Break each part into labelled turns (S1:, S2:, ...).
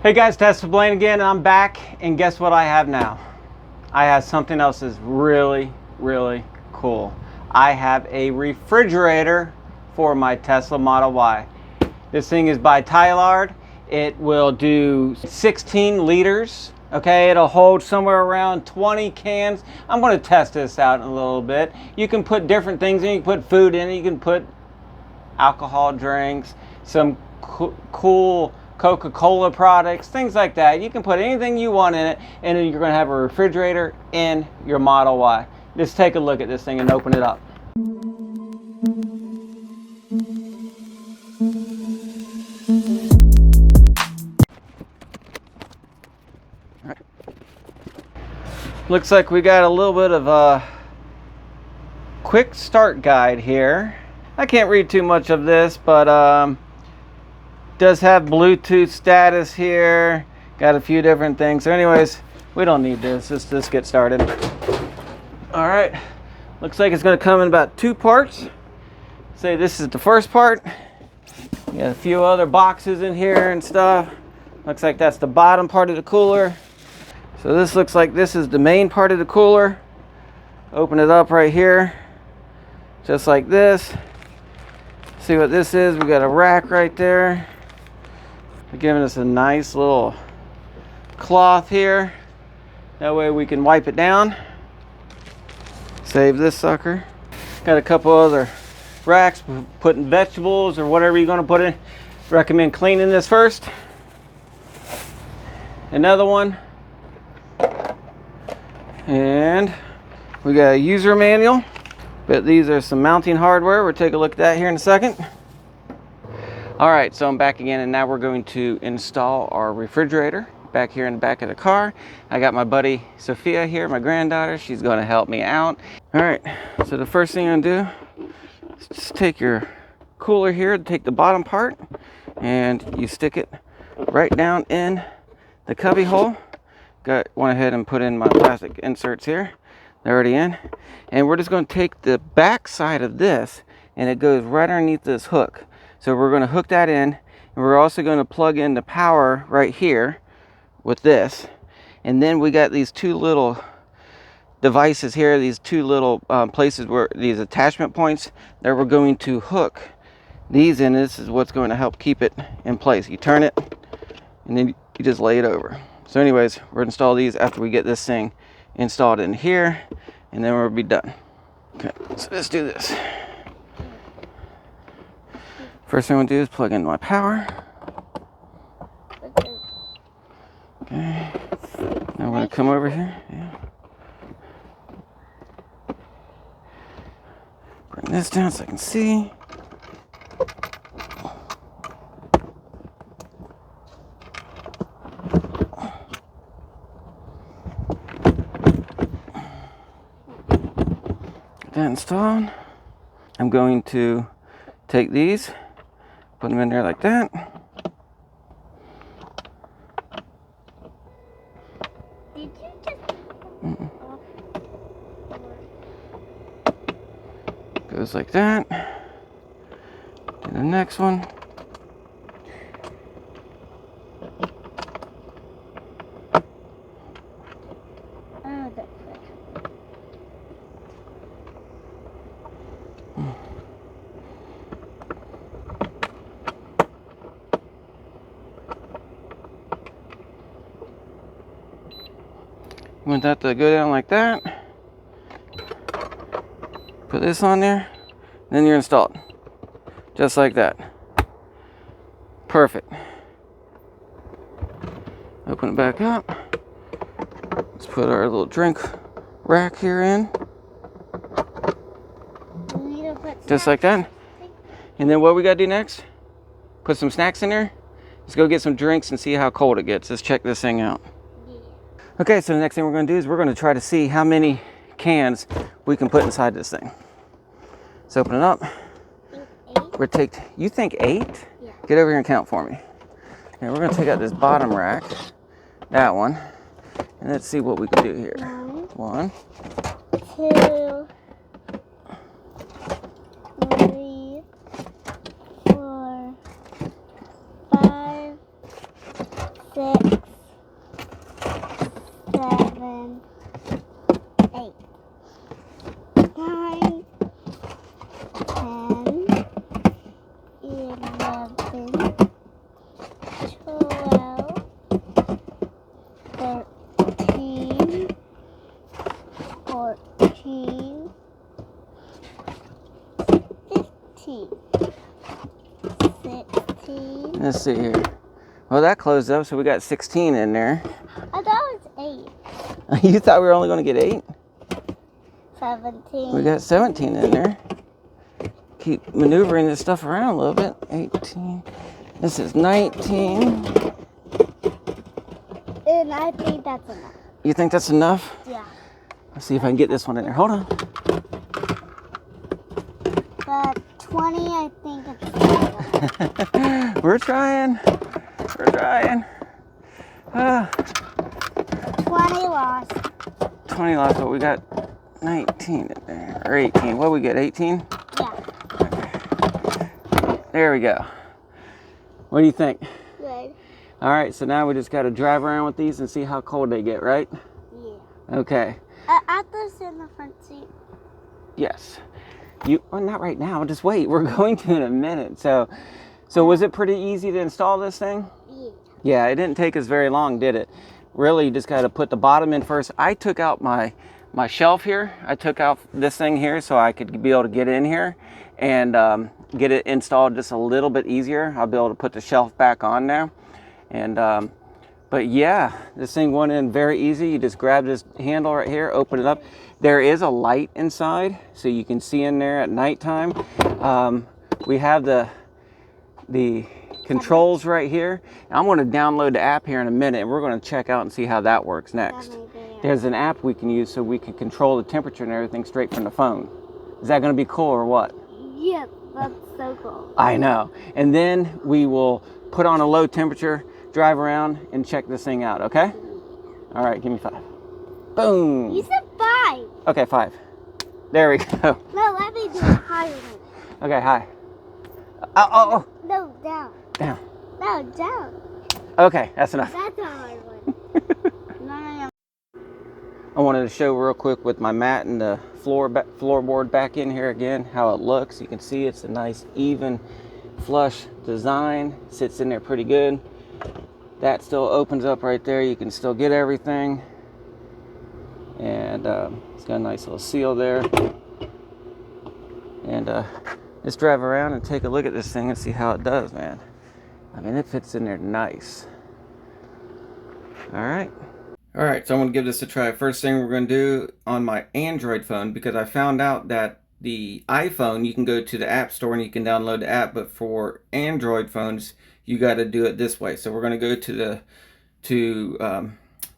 S1: Hey guys, Tesla Blaine again, and I'm back, and guess what I have now? I have something else that's really, really cool. I have a refrigerator for my Tesla Model Y. This thing is by Tylard. It will do 16 liters. Okay, it'll hold somewhere around 20 cans. I'm going to test this out in a little bit. You can put different things in. You can put food in it. You can put alcohol drinks, some cool Coca-Cola products, things like that. You can put anything you want in it, and then you're going to have a refrigerator in your Model Y. Just take a look at this thing and open it up. All right. Looks like we got a little bit of a quick start guide here. I can't read too much of this, but does have Bluetooth status here. Got a few different things. So anyways, we don't need this. Let's just get started. All right. Looks like it's going to come in about 2 parts. Say this is the first part. You got a few other boxes in here and stuff. Looks like that's the bottom part of the cooler. So this looks like this is the main part of the cooler. Open it up right here. Just like this. See what this is. We got a rack right there. They're giving us a nice little cloth here. That way we can wipe it down. Save this sucker. Got a couple other racks for putting vegetables or whatever you're going to put in. Recommend cleaning this first. Another one. And we got a user manual. But these are some mounting hardware. We'll take a look at that here in a second. All right, so I'm back again, and now we're going to install our refrigerator back here in the back of the car. I got my buddy Sophia here, my granddaughter. She's going to help me out. All right, so the first thing I'm going to do is just take your cooler here, take the bottom part, and you stick it right down in the cubby hole. Went ahead and put in my plastic inserts here. They're already in. And we're just going to take the back side of this, and it goes right underneath this hook. So we're going to hook that in, and we're also going to plug in the power right here with this. And then we got these 2 little devices here, these 2 little places where these attachment points that we're going to hook these in. This is what's going to help keep it in place. You turn it, and then you just lay it over. So anyways, we're going to install these after we get this thing installed in here, and then we'll be done. Okay, so let's do this. First thing I'm going to do is plug in my power. Okay. Now I'm going to come over here. Yeah. Bring this down so I can see. Get that installed. I'm going to take these. Put them in there like that.
S2: Did you just
S1: Goes like that. Do the next one.
S2: Oh, that's it.
S1: Want that to go down like that. Put this on there. Then you're installed. Just like that. Perfect. Open it back up. Let's put our little drink rack here in. Just like that. And then what we gotta do next? Put some snacks in there. Let's go get some drinks and see how cold it gets. Let's check this thing out. Okay, so the next thing we're going to do is we're going to try to see how many cans we can put inside this thing. Let's open it up. You think 8?
S2: Yeah.
S1: Get over here and count for me. Okay, we're going to take out this bottom rack, that one, and let's see what we can do here. 1,
S2: 2, 3, 4, 5, 6, 7, 8, 9, 10, 11, 12, 13, 14, 15, 16.
S1: Let's see here. Well, that closed up, so we got 16 in there.
S2: I thought it was 8.
S1: You thought we were only going to get 8?
S2: 17.
S1: We got 17 in there. Keep maneuvering this stuff around a little bit. 18. This is 19.
S2: And I think that's enough.
S1: You think that's enough?
S2: Yeah.
S1: Let's see if I can get this one in there. Hold on.
S2: But 20, I think it's enough.
S1: We're trying. We're trying.
S2: 20 lost.
S1: 20 lost, but we got 19 in there. Or 18. What we get? 18?
S2: Yeah.
S1: There we go. What do you think?
S2: Good.
S1: All right, so now we just got to drive around with these and see how cold they get, right?
S2: Yeah.
S1: Okay.
S2: I have to sit in the front seat.
S1: Yes. Well, not right now. Just wait. We're going to in a minute. So was it pretty easy to install this thing?
S2: Yeah.
S1: Yeah, it didn't take us very long, did it? Really, you just got to put the bottom in first. I took out my shelf here. I took out this thing here so I could be able to get in here and get it installed just a little bit easier. I'll be able to put the shelf back on now. And but yeah, this thing went in very easy. You just grab this handle right here, open it up. There is a light inside, so you can see in there at nighttime. We have the controls right here. I'm going to download the app here in a minute, and we're going to check out and see how that works next. There's an app we can use so we can control the temperature and everything straight from the phone. Is that going to be cool or what?
S2: Yeah, that's so cool.
S1: I know. And then we will put on a low temperature, drive around, and check this thing out, okay? All right, give me 5. Boom.
S2: You said 5.
S1: Okay, 5. There we go.
S2: No, let me do it higher than that.
S1: Okay, high. Oh.
S2: No, down.
S1: Down.
S2: No, down.
S1: Okay, that's enough.
S2: That's a hard one. No.
S1: I wanted to show real quick with my mat and the floorboard back in here again how it looks. You can see it's a nice even flush design. Sits in there pretty good. That still opens up right there. You can still get everything. And it's got a nice little seal there. And let's drive around and take a look at this thing and see how it does, man. I mean, it fits in there nice. All right, so I'm gonna give this a try. First thing we're gonna do on my Android phone, because I found out that the iPhone, you can go to the App Store and you can download the app, but for Android phones, you got to do it this way. So we're gonna go to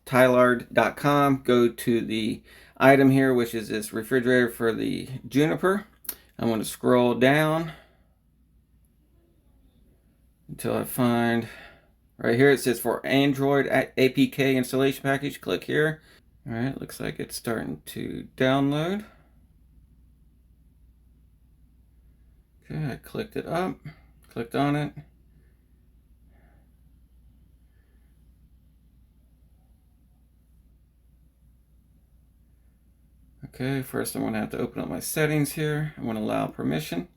S1: Tylard.com, go to the item here, which is this refrigerator for the Juniper. I'm going to scroll down until I find right here. It says for Android APK installation package. Click here. All right, looks like it's starting to download. Okay, I clicked it up, clicked on it. Okay, first I'm going to have to open up my settings here. I'm going to allow permission.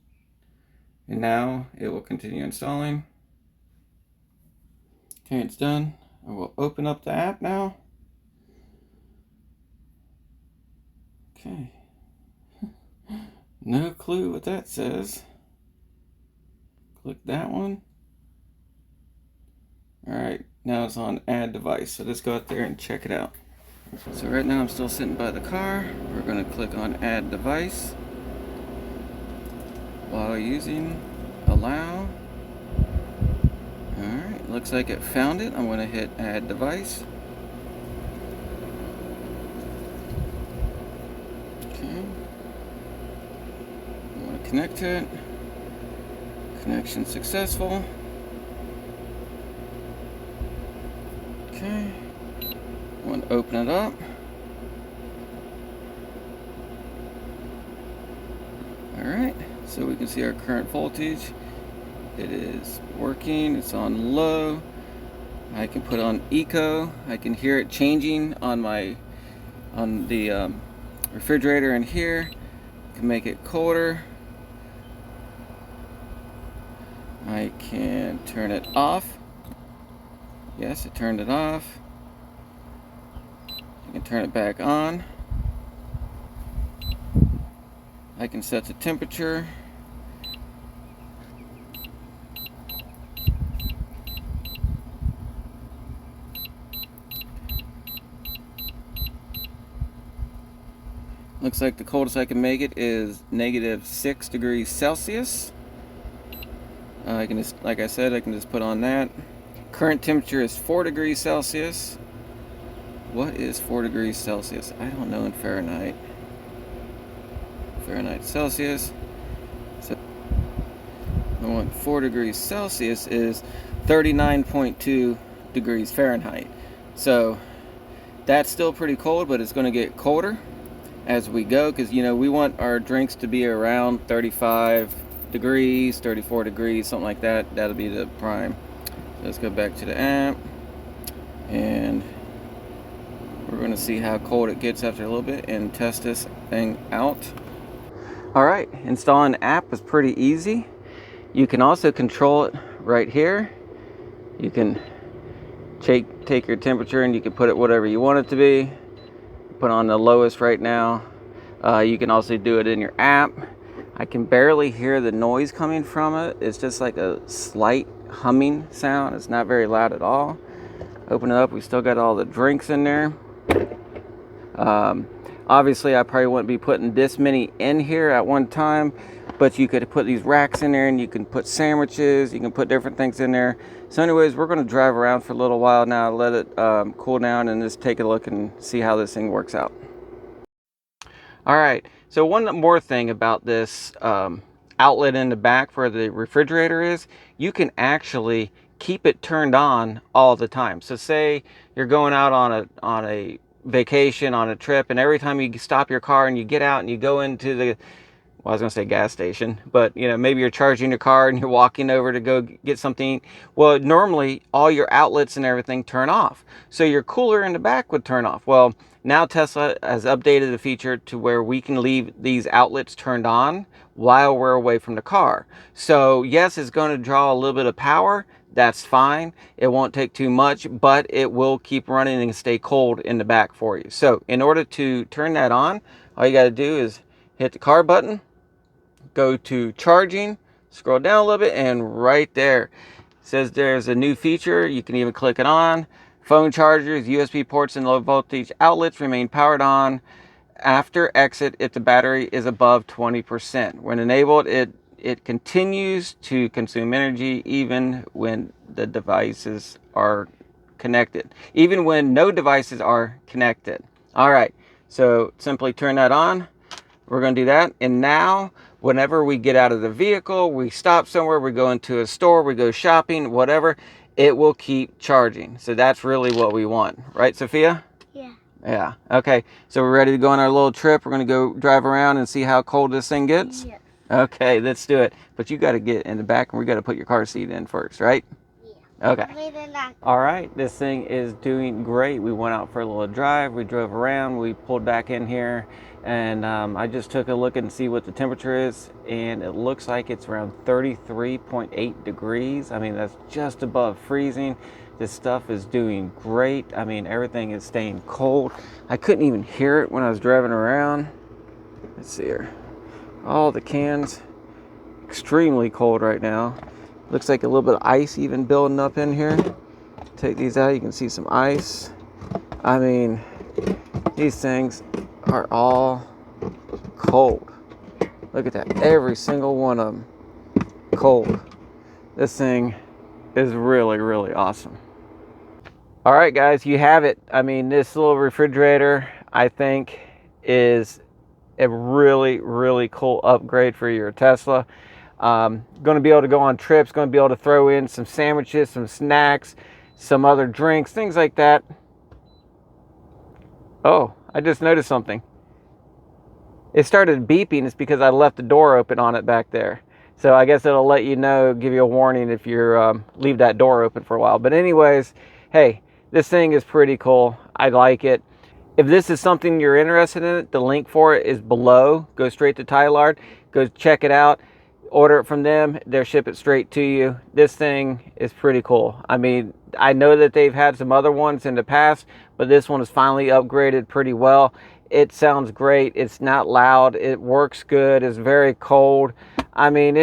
S1: And now it will continue installing. Okay, it's done. I will open up the app now. Okay. No clue what that says. Click that one. Alright, now it's on add device. So let's go out there and check it out. So right now I'm still sitting by the car. We're going to click on add device while using allow. Alright, looks like it found it. I'm going to hit add device. Okay. I'm going to connect to it. Connection successful. Okay. I'm going to open it up. Alright, so we can see our current voltage. It is working, it's on low. I can put on eco. I can hear it changing on the refrigerator in here. I can make it colder. I can turn it off. Yes, it turned it off. I can turn it back on. I can set the temperature. Looks like the coldest I can make it is -6 degrees Celsius. I can just, like I said, I can just put on that. Current temperature is 4 degrees Celsius. What is 4 degrees Celsius? I don't know in Fahrenheit. Fahrenheit, Celsius. So, I want 4 degrees Celsius is 39.2 degrees Fahrenheit. So that's still pretty cold, but it's going to get colder as we go, because you know we want our drinks to be around 35 degrees, 34 degrees, something like that. That'll be the prime. So let's go back to the app, and we're going to see how cold it gets after a little bit and test this thing out. All right, installing the app is pretty easy. You can also control it right here. You can take your temperature and you can put it whatever you want it to be. Put on the lowest right now. You can also do it in your app. I can barely hear the noise coming from it. It's just like a slight humming sound. It's not very loud at all. Open it up. We still got all the drinks in there. Obviously, I probably wouldn't be putting this many in here at one time, but you could put these racks in there and you can put sandwiches, you can put different things in there. So anyways, we're going to drive around for a little while now, let it cool down, and just take a look and see how this thing works out. All right, so one more thing about this outlet in the back where the refrigerator is, you can actually keep it turned on all the time. So say you're going out on a vacation, on a trip, and every time you stop your car and you get out and you go into the, well, I was going to say gas station, but you know, maybe you're charging your car and you're walking over to go get something. Well, normally all your outlets and everything turn off. So your cooler in the back would turn off. Well, now Tesla has updated the feature to where we can leave these outlets turned on while we're away from the car. So yes, it's going to draw a little bit of power. That's fine. It won't take too much, but it will keep running and stay cold in the back for you. So in order to turn that on, all you got to do is hit the car button, go to charging, scroll down a little bit, and right there it says there's a new feature. You can even click it on. Phone chargers, USB ports, and low voltage outlets remain powered on after exit if the battery is above 20%. When enabled, it continues to consume energy even when the devices are connected, even when no devices are connected. All right, so simply turn that on. We're going to do that. And now, whenever we get out of the vehicle, we stop somewhere, we go into a store, we go shopping, whatever, it will keep charging. So that's really what we want. Right, Sophia?
S2: Yeah.
S1: Yeah. Okay, so we're ready to go on our little trip. We're going to go drive around and see how cold this thing gets?
S2: Yeah.
S1: Okay, let's do it. But you got to get in the back and we got to put your car seat in first, right? Yeah. Okay. All right, this thing is doing great. We went out for a little drive. We drove around. We pulled back in here, and I just took a look and see what the temperature is, and it looks like it's around 33.8 degrees. I mean, that's just above freezing. This stuff is doing great. I mean, everything is staying cold. I couldn't even hear it when I was driving around. Let's see here. All the cans, extremely cold right now. Looks like a little bit of ice even building up in here. Take these out, you can see some ice. I mean, these things are all cold. Look at that, every single one of them cold. This thing is really, really awesome. All right, guys, you have it. I mean, this little refrigerator, I think, is a really, really cool upgrade for your Tesla. Going to be able to go on trips, going to be able to throw in some sandwiches, some snacks, some other drinks, things like that. Oh, I just noticed something. It started beeping. It's because I left the door open on it back there. So I guess it'll let you know, give you a warning if you're leave that door open for a while. But anyways, hey, this thing is pretty cool. I like it. If this is something you're interested in, the link for it is below. Go straight to Tylard, go check it out, order it from them. They'll ship it straight to you. This thing is pretty cool. I mean, I know that they've had some other ones in the past, but this one is finally upgraded pretty well. It sounds great. It's not loud. It works good. It's very cold. I mean,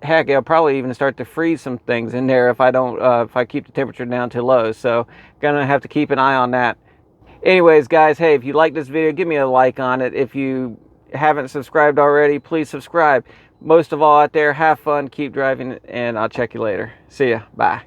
S1: heck, it'll probably even start to freeze some things in there if I don't, if I keep the temperature down too low. So, gonna have to keep an eye on that. Anyways, guys, hey, if you like this video, give me a like on it. If you haven't subscribed already, please subscribe. Most of all out there, have fun, keep driving, and I'll check you later. See ya. Bye.